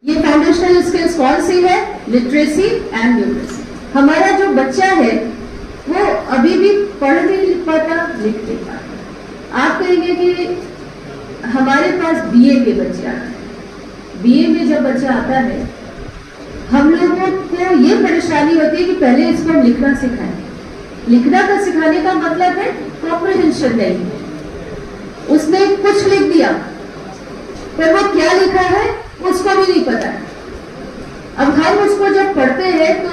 ये foundational skills कौन सी है? Literacy and numeracy. हमारा जो बच्चा है वो अभी भी पढ़ नहीं लिख पाता, लिख नहीं पाता। आप कहेंगे कि हमारे पास बीए के बच्चे आते हैं, बीए में जब बच्चा आता है हम लोगों को ये परेशानी होती है कि पहले इसको हम लिखना सिखाएं। लिखना का सिखाने का मतलब है कॉम्प्रिहेंशन नहीं। उसने कुछ लिख दिया पर वो क्या लिखा है उसको भी नहीं पता है। अब हम उसको जब पढ़ते हैं तो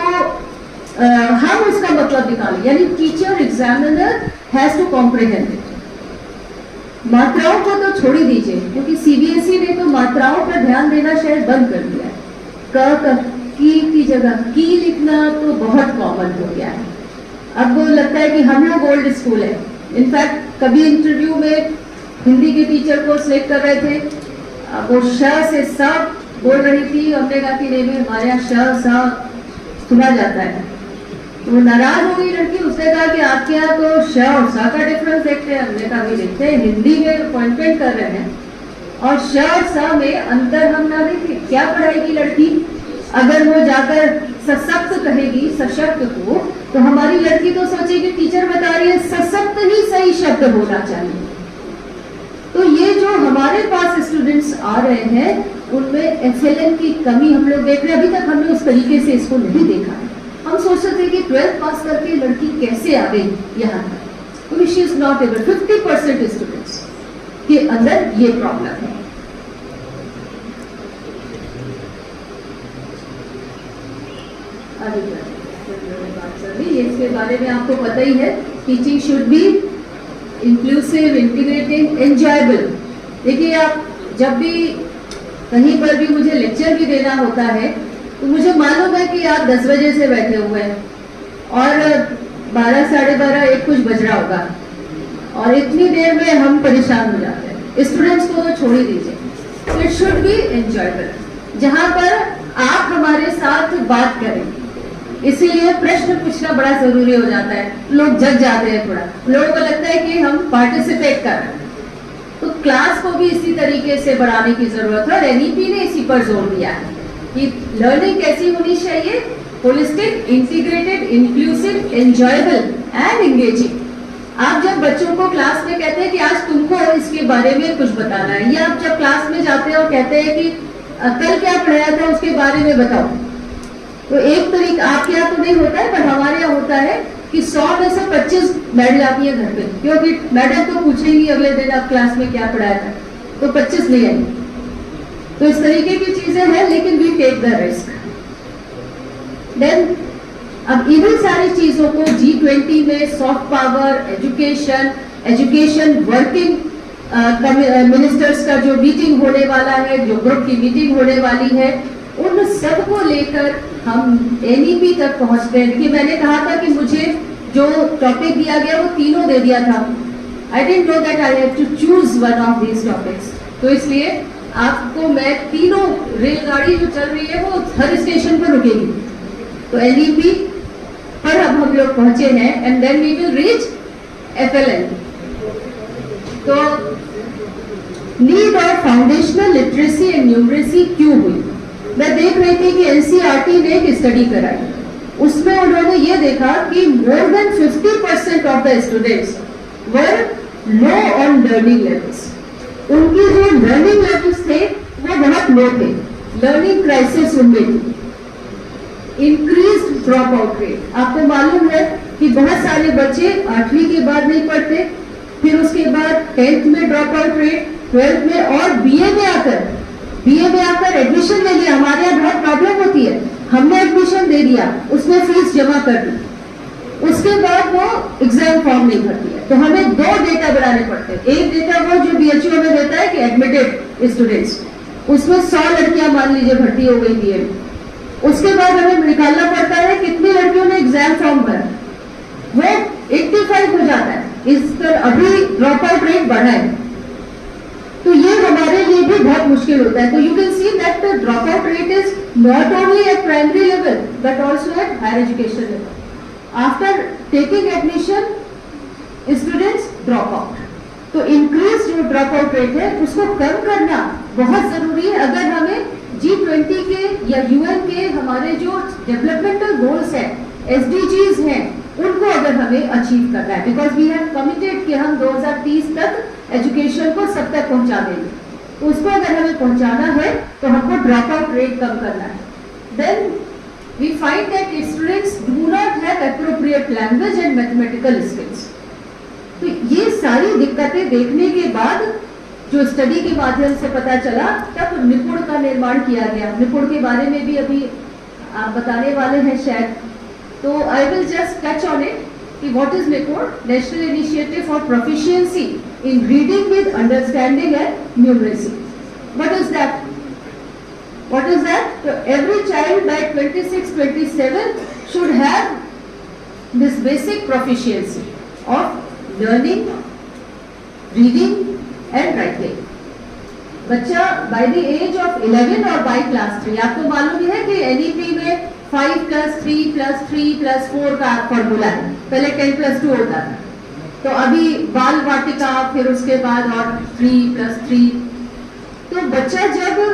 हम उसका मतलब निकालें, यानी teacher examiner has to comprehend it. मात्राओं को तो छोड़ ही दीजिए, क्योंकि सीबीएसई ने तो मात्राओं पर ध्यान देना शायद बंद कर दिया है। क की जगह की लिखना तो बहुत कॉमन हो गया है। अब वो लगता है कि हम लोग ओल्ड स्कूल है। इनफैक्ट कभी इंटरव्यू में हिंदी के टीचर को सिलेक्ट कर रहे थे, वो श से स बोल रही थी, हमने कहा कि नहीं हमारे यहाँ श स सुना जाता है। तो नाराज हो गई लड़की, उसने कहा कि आपके यहाँ तो श और स का डिफरेंस देखते हैं। हमने कहा भी देखते हैं, हिंदी में अपॉइंटमेंट कर रहे हैं और श और स में अंतर हम ना देखें, क्या पढ़ाएगी लड़की? अगर वो जाकर सशक्त कहेगी सशक्त को, तो हमारी लड़की तो सोचेगी टीचर बता रही है सशक्त ही सही शब्द होना चाहिए। तो ये जो हमारे पास स्टूडेंट्स आ रहे हैं उनमें एफएलएन की कमी हम लोग देख रहे हैं। अभी तक हमने उस तरीके से इसको नहीं देखा है। हम सोचते थे कि 12th पास करके लड़की कैसे आ गई यहाँ तक, क्योंकि she is not able. 50% students के अंदर ये प्रॉब्लम है। इसके बारे में आपको पता ही है, teaching should be inclusive, integrating, enjoyable. देखिए आप जब भी कहीं पर भी मुझे लेक्चर भी देना होता है तो मुझे मालूम है कि आप 10 बजे से बैठे हुए हैं और 12, साढ़े 12, 1 कुछ बज रहा होगा और इतनी देर में हम परेशान हो जाते हैं। स्टूडेंट्स को तो छोड़ ही दीजिए। इट शुड बी एंजॉयबल, जहां पर आप हमारे साथ बात करें। इसीलिए प्रश्न पूछना बड़ा जरूरी हो जाता है। लोग जग जाते हैं, थोड़ा लोगों को लगता है कि हम पार्टिसिपेट कर रहे हैं। तो क्लास को भी इसी तरीके से बढ़ाने की जरूरत है और एनईपी ने इसी पर जोर दिया है कि लर्निंग कैसी होनी चाहिए? Holistic, integrated, inclusive, enjoyable and engaging. आप जब बच्चों को क्लास में कहते हैं कि आज तुमको इसके बारे में कुछ बताना है, या आप जब क्लास में जाते हैं और कहते हैं कि कल क्या पढ़ाया था उसके बारे में बताओ, तो एक तरीका आपके यहाँ तो नहीं होता है पर हमारे यहाँ होता है कि 100 में से 25 बैठ जाती है घर पे, क्योंकि मैडम तो पूछेंगी अगले दिन आप क्लास में क्या पढ़ाया था, तो 25 नहीं आएंगे। तो इस तरीके की चीजें हैं, लेकिन we take the risk. Then अब इन्हीं सारी चीजों को G20 में soft power, education working ministers का जो मीटिंग होने वाला है, जो ग्रुप की मीटिंग होने वाली है, उन सब को लेकर हम एनईपी तक पहुंचते हैं। देखिए मैंने कहा था कि मुझे जो टॉपिक दिया गया वो तीनों दे दिया था। I didn't know that I have to choose one of these topics. तो इसलिए आपको मैं तीनों, रेलगाड़ी जो चल रही है वो हर स्टेशन पर रुकेगी। तो एनईपी पर अब हम लोग पहुंचे हैं and then we will reach FLN. तो नीड और फाउंडेशनल लिटरेसी एंड न्यूमरेसी क्यों हुई? मैं देख रही थी कि एनसीईआरटी ने एक स्टडी कराई, उसमें उन्होंने ये देखा कि more than 50% of the students were low on learning levels. उनकी जो लर्निंग लेवल्स थे वो बहुत लो थे, लर्निंग क्राइसिस उनमें थी। इंक्रीज्ड ड्रॉप आउट रेट, आपको मालूम है कि बहुत सारे बच्चे 8वीं के बाद नहीं पढ़ते, फिर उसके बाद 10th में ड्रॉप आउट रेट, 12th में और बीए में आकर एडमिशन ले लिया। हमारे यहाँ बहुत प्रॉब्लम होती है, हमने एडमिशन दे दिया, उसमें फीस जमा कर दी, उसके बाद वो एग्जाम फॉर्म नहीं भरती है। तो हमें 2 डेटा बनाने पड़ते हैं। एक डेटा वो जो बीएचयू में देता है कि एडमिटेड स्टूडेंट्स, उसमें 100 लड़कियां मान लीजिए भर्ती हो गई बीए में। उसके बाद हमें निकालना पड़ता है कितनी लड़कियों ने एग्जाम फॉर्म भरा, वो 85 हो जाता है। इस पर अभी ड्रॉप आउट रेट बढ़ा है, तो ये हमारे लिए भी बहुत मुश्किल होता है। तो you can see that the drop out rate is not only at primary level but also at higher education level. After taking admission students drop out. तो इंक्रीज जो ड्रॉप आउट रेट है उसको कम करना बहुत जरूरी है अगर हमें G20 के या UN के हमारे जो डेवलपमेंटल गोल्स हैं, SDGs हैं, उनको अगर हमें अचीव करना है, बिकॉज वी हैव कमिटेड कि हम 2030 तक एजुकेशन को सब तक पहुंचा देंगे, तो उसको अगर हमें पहुंचाना है तो हमको ड्रॉप आउट रेट कम करना है. Then we find that students do not have appropriate language and mathematical skills. तो ये सारी दिक्कतें देखने के बाद जो स्टडी के माध्यम से पता चला, तब निपुण का निर्माण किया गया. निपुण के बारे में भी अभी आप बताने वाले हैं शायद, तो I will just touch on it कि व्हाट इज निपुण. National initiative for proficiency in reading with understanding and numeracy. What is that? What is that? So every child by 26-27 should have this basic proficiency of learning, reading and writing. बच्चा by the age of 11 और by class 3, आपको मालूम ही है कि NEP में 5 + 3 + 3 + 4 का formula है. पहले 10 + 2 होता था, तो अभी बाल वाटिका, फिर उसके बाद और 3 + 3. तो बच्चा जब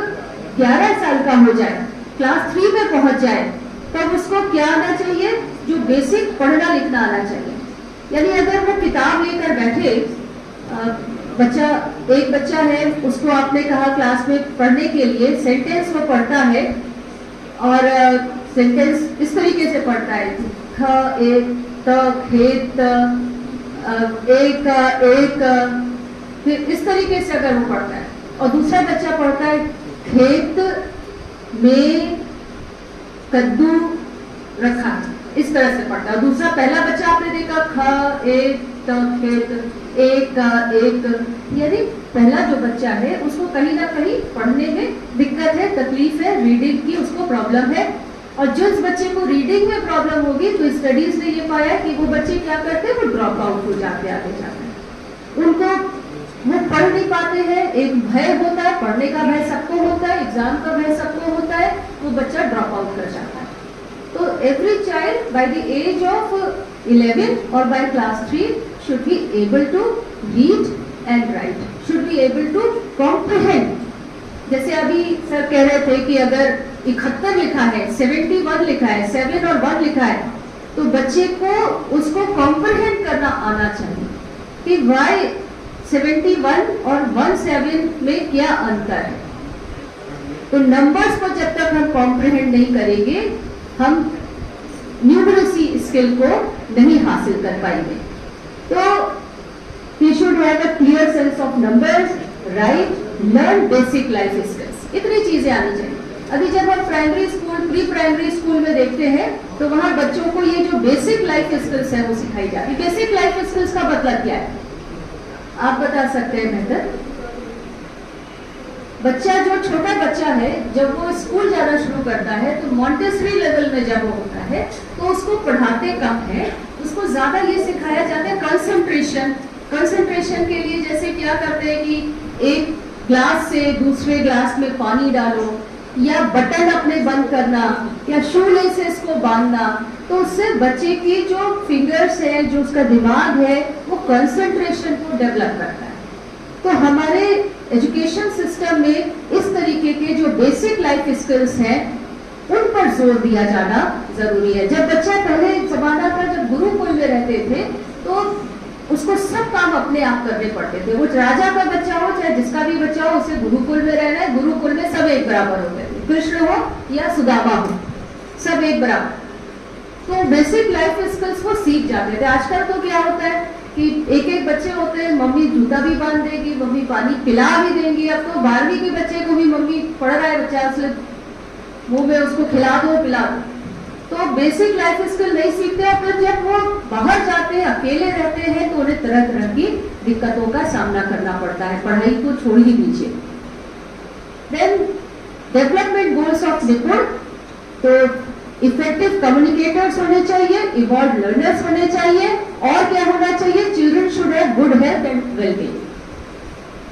11 साल का हो जाए, क्लास 3 में पहुंच जाए, तब उसको क्या आना चाहिए? जो बेसिक पढ़ना लिखना आना चाहिए. यानी अगर वो किताब लेकर बैठे, एक बच्चा है, उसको आपने कहा क्लास में पढ़ने के लिए सेंटेंस वो पढ़ता है, और सेंटेंस इस तरीके से पढ़ता है, ख एक त खेत एक, फिर इस तरीके से अगर वो पढ़ता है, और दूसरा बच्चा पढ़ता है खेत में कद्दू रखा, इस तरह से पढ़ता है. दूसरा, पहला बच्चा आपने देखा ख एक त खेत एक, यानी पहला जो बच्चा है उसको कहीं ना कहीं पढ़ने में दिक्कत है, तकलीफ है, रीडिंग की उसको प्रॉब्लम है. और जिस बच्चे को रीडिंग में प्रॉब्लम होगी, तो स्टडीज ने ये पाया कि वो बच्चे क्या करते हैं, वो ड्रॉप आउट हो जाते आगे जाकर. उनको वो पढ़ नहीं पाते हैं, एक भय होता है, पढ़ने का भय सबको होता है, एग्जाम का भय सबको होता है, वो बच्चा ड्रॉप आउट कर जाता है. तो every child by the age of 11 और by class 3 should be able to read and write, should be able to comprehend. जैसे अभी सर कह रहे थे कि अगर 71 लिखा है, 71 लिखा है, 7 और 1 लिखा है, तो बच्चे को उसको कॉम्प्रिहेंड करना आना चाहिए कि वाई 71 और 17 में क्या अंतर है. तो नंबर्स को जब तक हम कॉम्प्रिहेंड नहीं करेंगे, हम न्यूमरेसी स्किल को नहीं हासिल कर पाएंगे. तो he should have a clear sense of numbers, write, learn basic life skills. इतनी चीजें आनी चाहिए. अभी जब हम primary school, pre primary school में देखते हैं, तो वहां बच्चों को ये जो बेसिक लाइफ स्किल्स है वो सिखाई जाती है. बेसिक लाइफ स्किल्स का मतलब क्या है, आप बता सकते हैं बेहतर? बच्चा, जो छोटा बच्चा है, जब वो स्कूल जाना शुरू करता है, तो मॉन्टेसरी लेवल में जब वो होता है, तो उसको पढ़ाते कम है, उसको ज्यादा ये सिखाया जाता है कंसंट्रेशन. कंसंट्रेशन के लिए जैसे क्या करते हैं कि एक ग्लास से दूसरे ग्लास में पानी डालो, या बटन अपने बंद करना, या शू लेसेस को बांधना, तो उससे बच्चे की जो फिंगर्स है, जो उसका दिमाग है, वो कंसंट्रेशन को डेवलप करता है. तो हमारे एजुकेशन सिस्टम में इस तरीके के जो बेसिक लाइफ स्किल्स हैं, उन पर जोर दिया जाना जरूरी है. जब बच्चा, पहले जमाना था जब गुरुकुल में रहते थे, तो उसको सब काम अपने आप करने पड़ते थे. वो राजा का बच्चा हो चाहे जिसका भी बच्चा हो, उसे गुरुकुल में रहना है. गुरुकुल में सब एक बराबर होते थे, कृष्ण हो या सुदामा हो, सब एक बराबर. तो बेसिक लाइफ स्किल्स वो सीख जाते थे. आजकल तो क्या होता है कि एक एक बच्चे होते हैं, मम्मी जूता भी बांध देगी, मम्मी पानी पिला भी देंगी. अब तो 12वीं के बच्चे को भी मम्मी पढ़ रहा है बच्चा, इसलिए मुंह में उसको खिला दो पिला दो. तो बेसिक लाइफ स्किल नहीं सीखते. और फिर जब वो बाहर जाते हैं, अकेले रहते हैं, तो उन्हें तरह तरह की दिक्कतों का सामना करना पड़ता है, पढ़ाई को छोड़ ही दीजिए. देन डेवलपमेंट गोल्स ऑफ निपुण, तो इफेक्टिव कम्युनिकेटर्स होने चाहिए, इवॉल्व लर्नर्स होने चाहिए, और क्या होना चाहिए, children should have good health and wellbeing.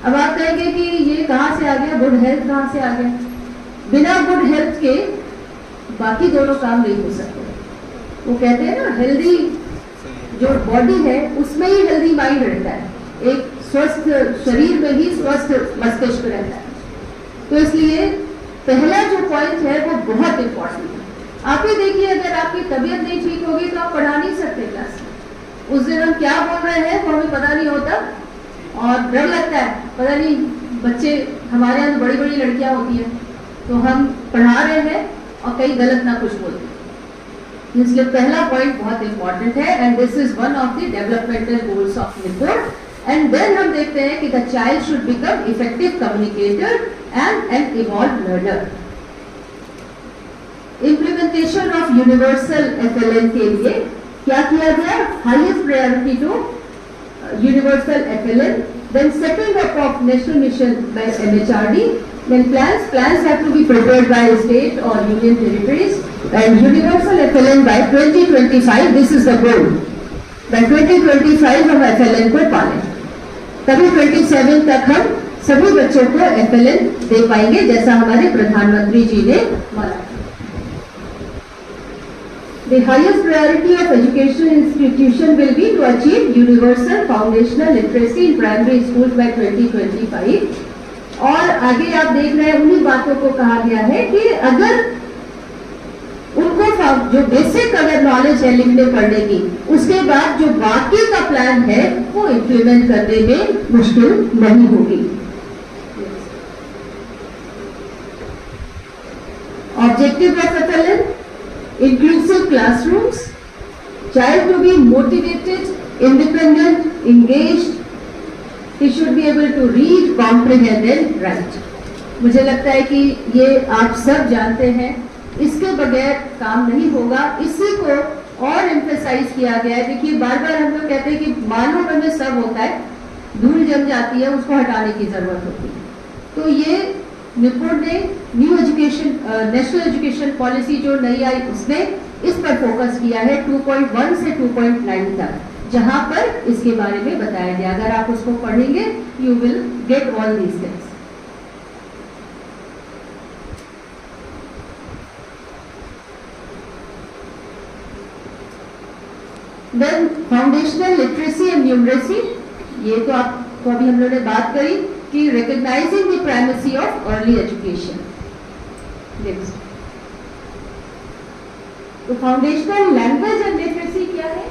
अब आप कहेंगे कि ये कहाँ से आ गया, गुड हेल्थ कहाँ से आ गया? बिना गुड हेल्थ के बाकी दोनों काम नहीं हो सकते. वो कहते हैं ना, हेल्दी जो बॉडी है उसमें ही हेल्दी माइंड रहता है, एक स्वस्थ शरीर में ही स्वस्थ मस्तिष्क रहता है. तो इसलिए पहला जो पॉइंट है वो बहुत इंपॉर्टेंट है। आप ही देखिए, अगर आपकी तबीयत नहीं ठीक होगी तो आप पढ़ा नहीं सकते क्लास में। उस दिन हम क्या बोल रहे हैं वो हमें पता नहीं होता और डर लगता है, पता नहीं बच्चे, हमारे यहाँ बड़ी बड़ी लड़कियां होती हैं तो हम पढ़ा रहे हैं और कहीं गलत ना कुछ बोलते हैं। इसलिए पहला पॉइंट बहुत इंपॉर्टेंट है and this is one of the developmental goals of Nipun. And then हम देखते हैं कि the child should become effective communicator and an evolve learner. Implementation of universal FLN के लिए क्या किया गया? Highest priority to universal FLN, then setting up of national mission by MHRD, then plans have to be prepared by state or union territories, and universal FLN by 2025, this is the goal. by 2025 हम FLN को पालें, तभी 27 तक हम सभी बच्चों को FLN दे पाएंगे जैसा हमारे प्रधानमंत्री जी ने माना। The highest priority of educational institution will be to achieve universal foundational literacy in primary schools by 2025। और आगे आप देख रहे हैं उन्हीं बातों को कहा गया है कि अगर उनको जो बेसिक अगर नॉलेज है लिखने पढ़ने की, उसके बाद जो बाकी का प्लान है वो इम्प्लीमेंट करने में मुश्किल नहीं होगी। Objective of FLN: inclusive classrooms, child to be motivated, independent, engaged, he should be able to read, comprehend and write। मुझे लगता है कि ये आप सब जानते हैं, इसके बगैर काम नहीं होगा। इसी को और एम्फेसाइज किया गया है। देखिए बार बार हम लोग कहते हैं कि मानव में सब होता है, धूल जम जाती है, उसको हटाने की जरूरत होती है। तो ये निपुण ने new education national education policy जो नई आई उसमें इस पर फोकस किया है 2.1 से 2.9 तक, जहां पर इसके बारे में बताया गया। अगर आप उसको पढ़ेंगे you will get all these things. Then foundational literacy and numeracy, ये तो आपको अभी हम लोगों ने बात करी कि recognizing the primacy of early education। Next, तो फाउंडेशनल लैंग्वेज एंड लिटरेसी क्या है?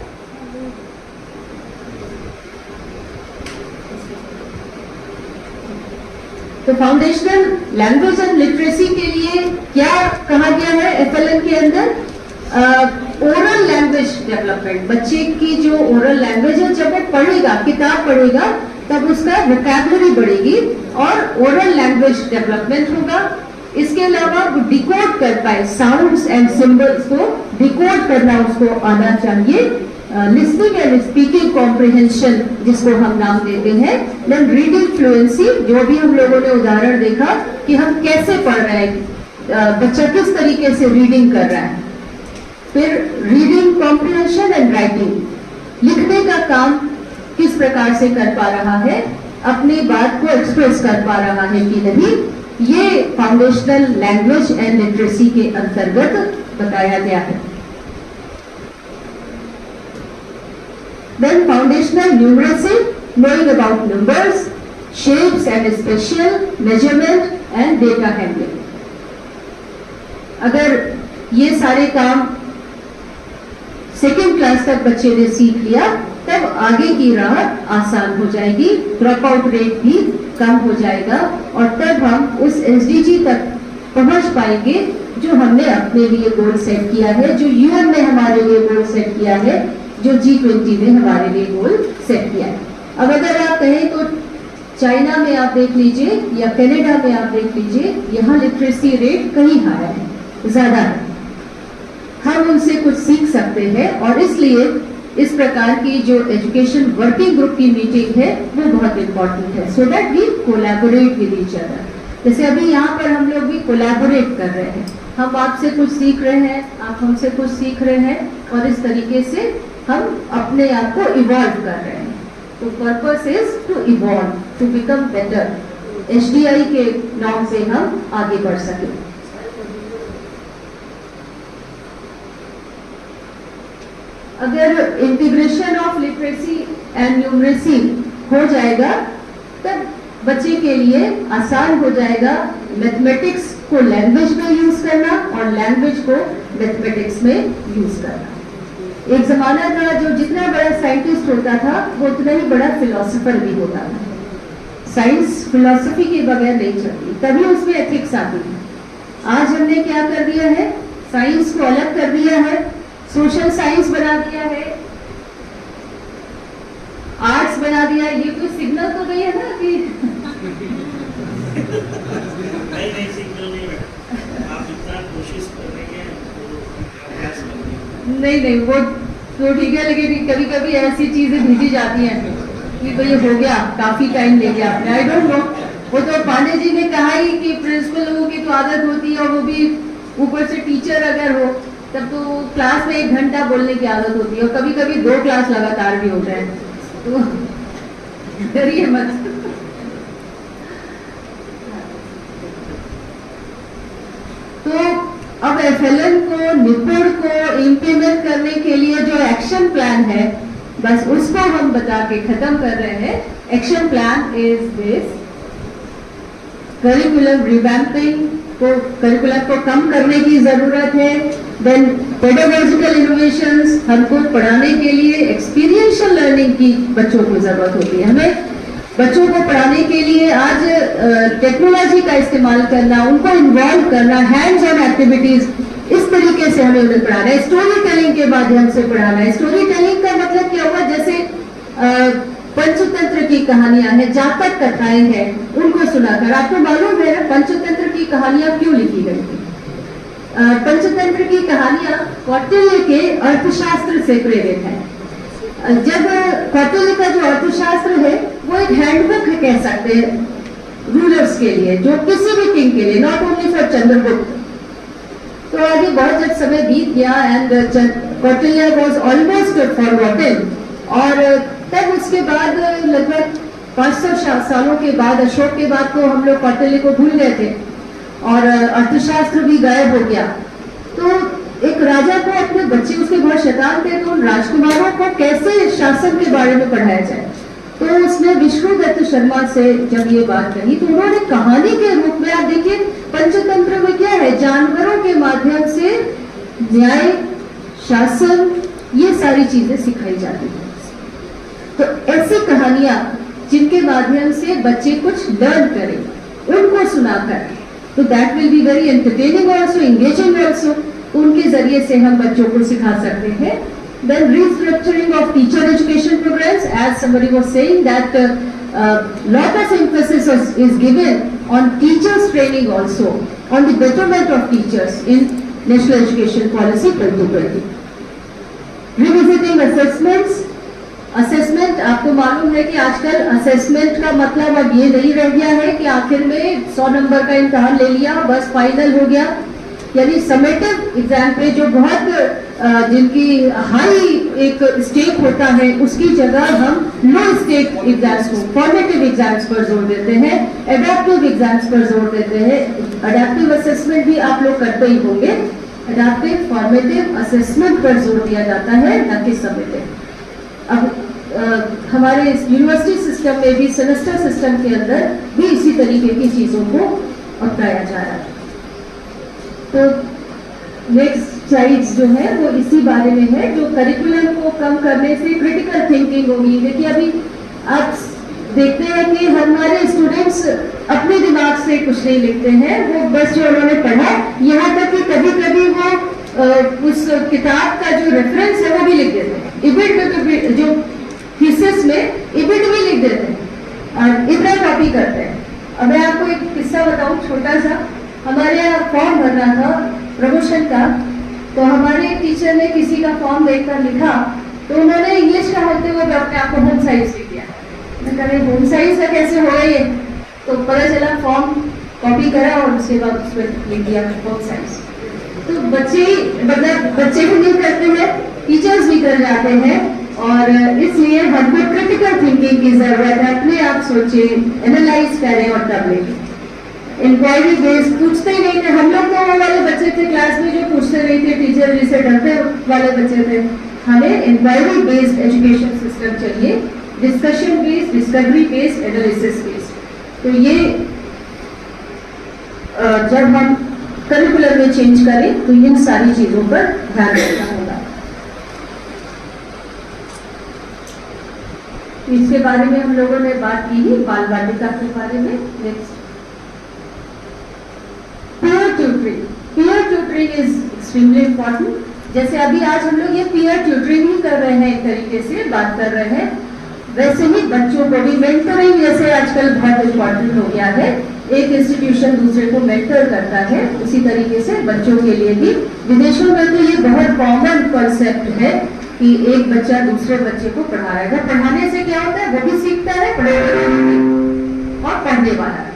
तो फाउंडेशनल लैंग्वेज एंड लिटरेसी के लिए क्या कहा गया है FLN के अंदर? Oral language development. बच्चे की जो ओरल लैंग्वेज है, जब वो पढ़ेगा, किताब पढ़ेगा, तब उसका वोकैबुलरी बढ़ेगी और ओरल लैंग्वेज डेवलपमेंट होगा। इसके अलावा वो डिकोड कर पाए, साउंड्स एंड सिंबल्स को डिकोड करना उसको आना चाहिए। लिसनिंग एंड स्पीकिंग कॉम्प्रिहेंशन जिसको हम नाम देते हैं। देन रीडिंग फ्लुएंसी, जो भी हम लोगों ने उदाहरण देखा कि हम कैसे पढ़ रहे हैं, बच्चा किस तरीके से रीडिंग कर रहा है। फिर रीडिंग कॉम्प्रिहेंशन एंड राइटिंग, लिखने का काम किस प्रकार से कर पा रहा है, अपनी बात को एक्सप्रेस कर पा रहा है कि नहीं, ये फाउंडेशनल लैंग्वेज एंड लिटरेसी के अंतर्गत बताया गया है। Then foundational numeracy, knowing about numbers, shapes and spatial measurement and data handling। अगर ये सारे काम सेकेंड क्लास तक बच्चे ने सीख लिया, तब आगे की राह आसान हो जाएगी, ड्रॉप आउट रेट भी कम हो जाएगा और तब हम उस SDG तक पहुंच पाएंगे जो हमने अपने लिए गोल सेट किया है, जो UN ने हमारे लिए गोल सेट किया है, जो G20 ने हमारे लिए गोल सेट किया है। अब अगर आप कहें तो चाइना में आप देख लीजिए या कनाडा में आप देख लीजिए, यहाँ लिटरेसी रेट कहीं हायर है, ज्यादा है। हम उनसे कुछ सीख सकते हैं और इसलिए इस प्रकार की जो एजुकेशन वर्किंग ग्रुप की मीटिंग है वो बहुत इंपॉर्टेंट है, so that we collaborate with each other. जैसे अभी यहाँ पर हम लोग भी कोलैबोरेट कर रहे हैं, हम आपसे कुछ सीख रहे हैं, आप हमसे कुछ सीख रहे हैं और इस तरीके से हम अपने आप को इवॉल्व कर रहे हैं। तो purpose is to evolve, to become better. HDI के नाम से हम आगे बढ़ सकें। अगर integration of literacy and numeracy हो जाएगा तब बच्चे के लिए आसान हो जाएगा मैथमेटिक्स को लैंग्वेज में यूज करना और लैंग्वेज को मैथमेटिक्स में यूज करना। एक जमाना था जो जितना बड़ा साइंटिस्ट होता था वो उतना ही बड़ा फिलोसोफर भी होता था। साइंस फिलोसफी के बगैर नहीं चलती, तभी उसमें एथिक्स आती है। आज हमने क्या कर दिया है, साइंस को अलग कर दिया है, सोशल साइंस बना दिया है, आर्ट्स बना दिया है। ये कोई सिग्नल तो नहीं है ना कि नहीं सिग्नल नहीं है, आप इतना कोशिश कर रही हैं नहीं वो तो ठीक है, लेकिन कभी कभी ऐसी चीजें भेजी जाती हैं कि भाई हो गया, काफी टाइम ले गया आपने। आई डोंट नो, वो तो पांडे जी ने कहा ही कि प्रिंसिपल लोगों की तो आदत होती है, और वो भी ऊपर से टीचर अगर हो तब तो क्लास में 1 घंटा बोलने की आदत होती है, और कभी कभी 2 क्लास लगातार भी होते हैं, तो डरिए मत। तो अब एफएलएन को, निपुण को इम्प्लीमेंट करने के लिए जो एक्शन प्लान है, बस उसको हम बता के खत्म कर रहे हैं। Action plan is this: curriculum revamping को, करिकुलम को कम करने की जरूरत है। देन पेडागोजिकल इनोवेशंस, हमको पढ़ाने के लिए एक्सपीरियंशियल लर्निंग की बच्चों को जरूरत होती है। हमें बच्चों को पढ़ाने के लिए आज टेक्नोलॉजी का इस्तेमाल करना, उनको इन्वॉल्व करना, हैंड्स ऑन एक्टिविटीज, इस तरीके से हमें उन्हें पढ़ाना है। स्टोरी टेलिंग के माध्यम से पढ़ाना है। स्टोरी टेलिंग का मतलब क्या हुआ, जैसे पंचतंत्र की कहानियां हैं, जातक कथाएं हैं, उनको सुनाकर। आपको मालूम है पंचतंत्र की कहानियां क्यों लिखी गई थी? पंचतंत्र की कहानियां कौटिल्य के अर्थशास्त्र से प्रेरित है। जब कौटिल्य का जो अर्थशास्त्र है वो एक हैंडबुक है, कह सकते हैं, रूलर्स के लिए, जो किसी भी किंग के लिए, नॉट ओनली फॉर चंद्रगुप्त। तो आगे बहुत जब समय बीत गया and Kautilya was almost forgotten, और तब उसके बाद लगभग 500 सालों के बाद, अशोक के बाद, तो हम लोग कौटिल्य को भूल गए थे और अर्थशास्त्र भी गायब हो गया। तो एक राजा को अपने बच्चे, उसके बहुत शैतान थे, तो उन राजकुमारों को कैसे शासन के बारे में पढ़ाया जाए, तो उसने विष्णुदत्त शर्मा से जब ये बात कही तो उन्होंने कहानी के रूप में, आप देखिए पंचतंत्र में क्या है, जानवरों के माध्यम से न्याय, शासन, ये सारी चीजें सिखाई जाती है। तो ऐसी कहानियां जिनके माध्यम से बच्चे कुछ लर्न करें, उनको सुनाकर, तो that will be very entertaining also, engaging also, उनके जरिए से हम बच्चों को सिखा सकते हैं। Then restructuring of teacher education programs, as somebody was saying that lot of emphasis is given on teachers training also, on the betterment of teachers in National Education Policy 2020. Revisiting assessments, assessment, आपको मालूम है कि आजकल assessment का मतलब अब ये नहीं रह गया है कि आखिर में 100 नंबर का इम्तिहान ले लिया बस फाइनल हो गया। यानी समेटिव एग्जाम पे जो बहुत जिनकी हाई एक स्टेक होता है, उसकी जगह हम लो स्टेक एग्जाम्स को, फॉर्मेटिव एग्जाम्स पर जोर देते हैं, एडेप्टिव एग्जाम्स पर जोर देते हैं। एडेप्टिव असेसमेंट भी आप लोग करते ही होंगे। एडेप्टिव, फॉर्मेटिव असेसमेंट पर जोर दिया जाता है, न कि समेटिव। अब हमारे यूनिवर्सिटी सिस्टम में भी, सेमेस्टर सिस्टम के अंदर भी इसी तरीके की चीजों को अपनाया जा रहा है। तो नेक्स्ट स्लाइड्स जो है वो इसी बारे में है, जो करिकुलम को कम करने से क्रिटिकल थिंकिंग होगी। देखिए अभी आप देखते हैं कि हमारे स्टूडेंट्स अपने दिमाग से कुछ नहीं लिखते हैं, वो बस जो उन्होंने पढ़ा, यहाँ तक कि कभी कभी वो उस किताब का जो रेफरेंस है वो भी लिख देते हैं। इबिट में जो थीसिस में इबिट भी लिख देते हैं और इतना कॉपी करते हैं। अब मैं आपको एक किस्सा बताऊं छोटा सा। हमारे यहाँ फॉर्म भरना था प्रमोशन का, तो हमारे टीचर ने किसी का फॉर्म देखकर लिखा, तो उन्होंने इंग्लिश का होते हुए अपने आप को होम साइज लिख दिया। मैं कह रही होम साइज का कैसे हो ये, तो पता चला फॉर्म कॉपी करा और उसके बाद उसमें लिख दिया होम साइज। तो बच्चे भी नहीं करते हैं, टीचर्स भी कर जाते हैं, और इसलिए हमको क्रिटिकल थिंकिंग की जरूरत है। अपने आप सोचें, एनालाइज करें और तब लिखें। इंक्वायरी बेस्ड, पूछते ही नहीं थे हम लोग, तो वो वाले बच्चे थे क्लास में जो पूछते नहीं थे, टीचर जिसे डरते वाले बच्चे थे। हमें इंक्वायरी बेस्ड एजुकेशन सिस्टम चाहिए, discussion based, discovery based, analysis based. तो ये जब हम करिकुलम में चेंज करें तो इन सारी चीजों पर ध्यान देना होगा। इसके बारे में हम लोगों ने बात की ही, बाल वाटिका के बारे में। Next, peer tutoring. Peer tutoring is extremely important. जैसे अभी आज हम लोग ये पीयर ट्यूटरिंग ही कर रहे हैं, एक तरीके से बात कर रहे हैं, वैसे ही बच्चों को भी मेंटरिंग जैसे आजकल बहुत इम्पोर्टेंट हो गया है। एक इंस्टीट्यूशन दूसरे को मेंटर करता है, उसी तरीके से बच्चों के लिए भी विदेशों में तो ये बहुत कॉमन कॉन्सेप्ट है कि एक बच्चा दूसरे बच्चे को पढ़ा रहा है। पढ़ाने से क्या होता है, वो भी सीखता है, और पढ़ने वाला है।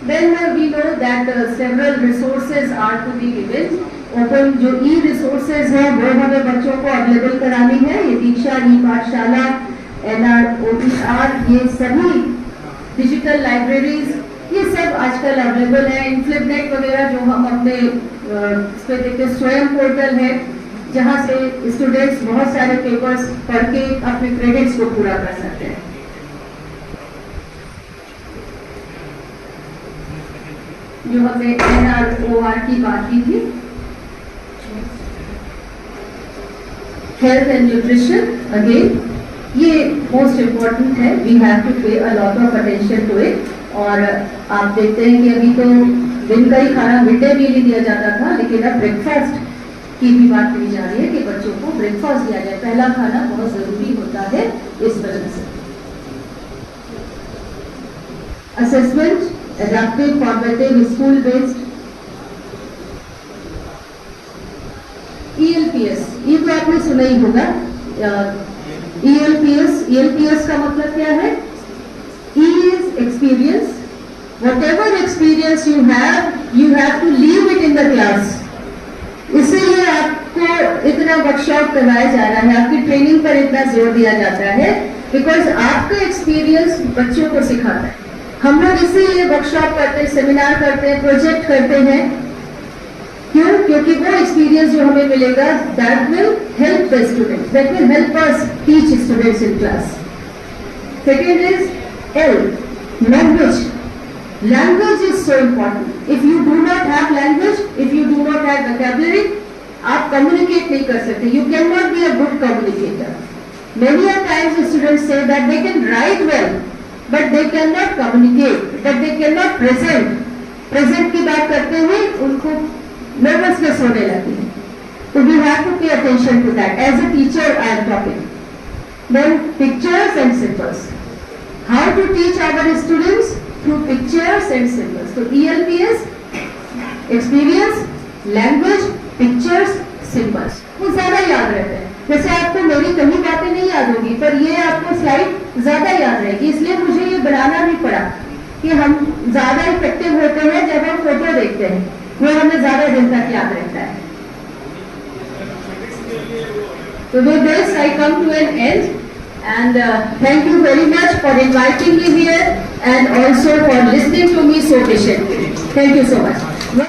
Then we know that several resources are to be given. Open जो e-resources हैं वो हमें बच्चों को अवेलेबल करानी है। ये दीक्षा, ई-पाठशाला, NROER, ये सभी डिजिटल लाइब्रेरीज, ये सब आजकल अवेलेबल है। इनफ्लिपनेट वगैरह जो हम अपने इस पे देखते हैं, स्वयं पोर्टल है जहाँ से स्टूडेंट्स बहुत सारे पेपर्स पढ़ के अपने क्रेडिट्स को पूरा कर सकते हैं। जो हमने NROR की बात की थी, हेल्थ एंड न्यूट्रिशन, अगेन ये मोस्ट इम्पोर्टेंट है। We have to pay a lot of attention to it. और आप देखते हैं कि अभी तो दिन का ही खाना मिड डे मील ही दिया जाता था, लेकिन अब ब्रेकफास्ट की भी बात की जा रही है कि बच्चों को ब्रेकफास्ट दिया जाए। पहला खाना बहुत जरूरी होता है इस वजह से। Assessment, adaptive, formative, school based. ELPS, ये तो आपने सुना ही होगा। ELPS का मतलब क्या है? E is experience. Whatever experience you have to leave it in the class. इसीलिए आपको इतना वर्कशॉप करवाया जा रहा है, आपकी ट्रेनिंग पर इतना जोर दिया जाता है, बिकॉज आपका एक्सपीरियंस बच्चों को सिखाता है। हम लोग इसीलिए वर्कशॉप करते हैं, सेमिनार करते हैं, प्रोजेक्ट करते हैं। क्यों? क्योंकि वो एक्सपीरियंस जो हमें मिलेगा, that will help the students, that will help us teach students in class. Second is L, language. Language is so important. If you do not have language, if you do not have vocabulary, आप communicate नहीं कर सकते. You cannot be a good communicator. Many a times students say that they can write well, but they cannot communicate, but they cannot present. Present की बात करते हुए उनको nervousness होने लगती है. So we have to pay attention to that. As a teacher, I am talking. Then pictures and symbols. How to teach our students? Through pictures and symbols. So ELPS, experience, language, pictures, symbols. वो ज्यादा याद रहते हैं। जैसे आपको मेरी कई बातें नहीं याद होगी, पर ये आपको स्लाइड ज्यादा याद रहेगी। इसलिए मुझे ये बनाना भी पड़ा कि हम ज्यादा इफेक्टिव होते हैं जब हम फोटो देखते हैं, वो हमें ज्यादा दिन तक याद रहता है। So with this I come to an end. And thank you very much for inviting me here and also for listening to me so patiently. Thank you so much.